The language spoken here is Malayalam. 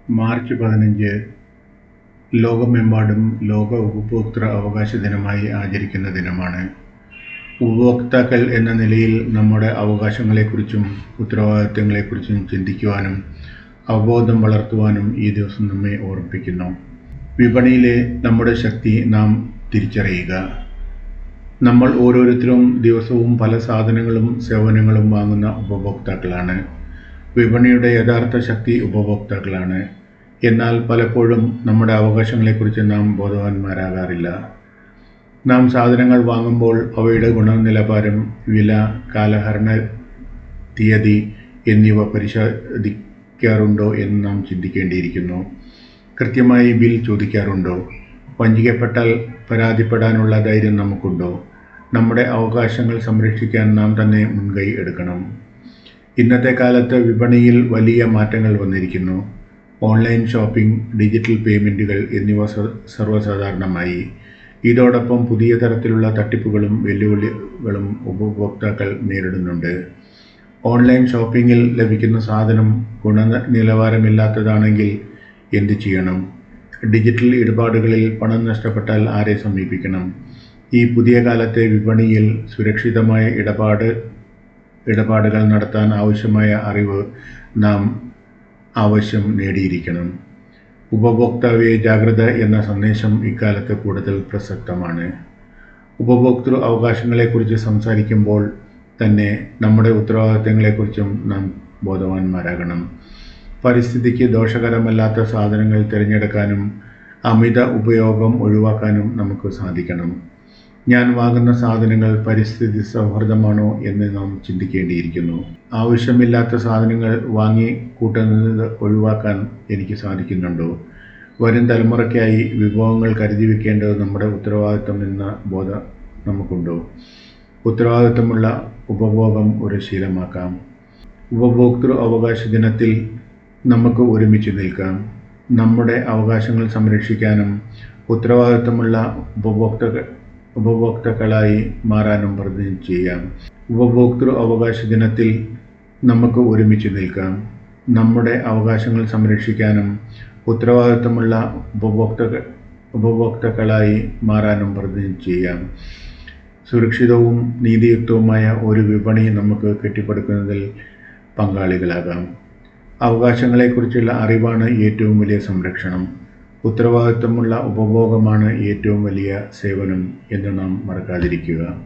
മാർച്ച് 15 ലോകമെമ്പാടും ലോക ഉപഭോക്തൃ അവകാശ ദിനമായി ആചരിക്കുന്ന ദിനമാണ്. ഉപഭോക്താക്കൾ എന്ന നിലയിൽ നമ്മുടെ അവകാശങ്ങളെക്കുറിച്ചും ഉത്തരവാദിത്തങ്ങളെക്കുറിച്ചും ചിന്തിക്കുവാനും അവബോധം വളർത്തുവാനും ഈ ദിവസം നമ്മെ ഓർമ്മിപ്പിക്കുന്നു. വിപണിയിലെ നമ്മുടെ ശക്തി നാം തിരിച്ചറിയുക. നമ്മൾ ഓരോരുത്തരും ദിവസവും പല സാധനങ്ങളും സേവനങ്ങളും വാങ്ങുന്ന ഉപഭോക്താക്കളാണ്. വിപണിയുടെ യഥാർത്ഥ ശക്തി ഉപഭോക്താക്കളാണ്. എന്നാൽ പലപ്പോഴും നമ്മുടെ അവകാശങ്ങളെക്കുറിച്ച് നാം ബോധവാന്മാരാകാറില്ല. നാം സാധനങ്ങൾ വാങ്ങുമ്പോൾ അവയുടെ ഗുണനിലവാരം, വില, കാലഹരണ തീയതി എന്നിവ പരിശോധിക്കാറുണ്ടോ എന്ന് നാം ചിന്തിക്കേണ്ടിയിരിക്കുന്നു. കൃത്യമായി ബിൽ ചോദിക്കാറുണ്ടോ? വഞ്ചിക്കപ്പെട്ടാൽ പരാതിപ്പെടാനുള്ള ധൈര്യം നമുക്കുണ്ടോ? നമ്മുടെ അവകാശങ്ങൾ സംരക്ഷിക്കാൻ നാം തന്നെ മുൻകൈ എടുക്കണം. ഇന്നത്തെ കാലത്ത് വിപണിയിൽ വലിയ മാറ്റങ്ങൾ വന്നിരിക്കുന്നു. ഓൺലൈൻ ഷോപ്പിംഗ്, ഡിജിറ്റൽ പേയ്മെൻറ്റുകൾ എന്നിവ സർവ്വസാധാരണമായി. ഇതോടൊപ്പം പുതിയ തരത്തിലുള്ള തട്ടിപ്പുകളും വെല്ലുവിളികളും ഉപഭോക്താക്കൾ നേരിടുന്നുണ്ട്. ഓൺലൈൻ ഷോപ്പിങ്ങിൽ ലഭിക്കുന്ന സാധനം ഗുണനിലവാരമില്ലാത്തതാണെങ്കിൽ എന്ത് ചെയ്യണം? ഡിജിറ്റൽ ഇടപാടുകളിൽ പണം നഷ്ടപ്പെട്ടാൽ ആരെ സമീപിക്കണം? ഈ പുതിയ കാലത്തെ വിപണിയിൽ സുരക്ഷിതമായ ഇടപാടുകൾ നടത്താൻ ആവശ്യമായ അറിവ് നാം നേടിയിരിക്കണം. ഉപഭോക്താവേ ജാഗ്രത എന്ന സന്ദേശം ഇക്കാലത്ത് കൂടുതൽ പ്രസക്തമാണ്. ഉപഭോക്തൃ അവകാശങ്ങളെക്കുറിച്ച് സംസാരിക്കുമ്പോൾ തന്നെ നമ്മുടെ ഉത്തരവാദിത്തങ്ങളെക്കുറിച്ചും നാം ബോധവാന്മാരാകണം. പരിസ്ഥിതിക്ക് ദോഷകരമല്ലാത്ത സാധനങ്ങൾ തിരഞ്ഞെടുക്കാനും അമിത ഉപയോഗം ഒഴിവാക്കാനും നമുക്ക് സാധിക്കണം. ഞാൻ വാങ്ങുന്ന സാധനങ്ങൾ പരിസ്ഥിതി സൗഹൃദമാണോ എന്ന് നാം ചിന്തിക്കേണ്ടിയിരിക്കുന്നു. ആവശ്യമില്ലാത്ത സാധനങ്ങൾ വാങ്ങി കൂട്ടുന്നത് ഒഴിവാക്കാൻ എനിക്ക് സാധിക്കുന്നുണ്ടോ? വരും തലമുറയ്ക്കായി വിഭവങ്ങൾ കരുതി വയ്ക്കേണ്ടത് നമ്മുടെ ഉത്തരവാദിത്തം എന്ന ബോധം നമുക്കുണ്ടോ? ഉത്തരവാദിത്തമുള്ള ഉപഭോഗം ഒരു ശീലമാക്കാം. ഉപഭോക്തൃ അവകാശ ദിനത്തിൽ നമുക്ക് ഒരുമിച്ച് നിൽക്കാം. നമ്മുടെ അവകാശങ്ങൾ സംരക്ഷിക്കാനും ഉത്തരവാദിത്തമുള്ള ഉപഭോക്താക്കളായി മാറാനും പ്രതിജ്ഞ ചെയ്യാം. ഉപഭോക്തൃ അവകാശ ദിനത്തിൽ നമുക്ക് ഒരുമിച്ച് നിൽക്കാം. നമ്മുടെ അവകാശങ്ങൾ സംരക്ഷിക്കാനും ഉത്തരവാദിത്തമുള്ള ഉപഭോക്താക്കളായി മാറാനും പ്രതിജ്ഞ ചെയ്യാം. സുരക്ഷിതവും നീതിയുക്തവുമായ ഒരു വിപണി നമുക്ക് കെട്ടിപ്പടുക്കുന്നതിൽ പങ്കാളികളാകാം. അവകാശങ്ങളെക്കുറിച്ചുള്ള അറിവാണ് ഏറ്റവും വലിയ സംരക്ഷണം. ഉത്തരവാദിത്തമുള്ള ഉപഭോഗമാണ് ഏറ്റവും വലിയ സേവനം എന്ന് നാം മറക്കാതിരിക്കുക.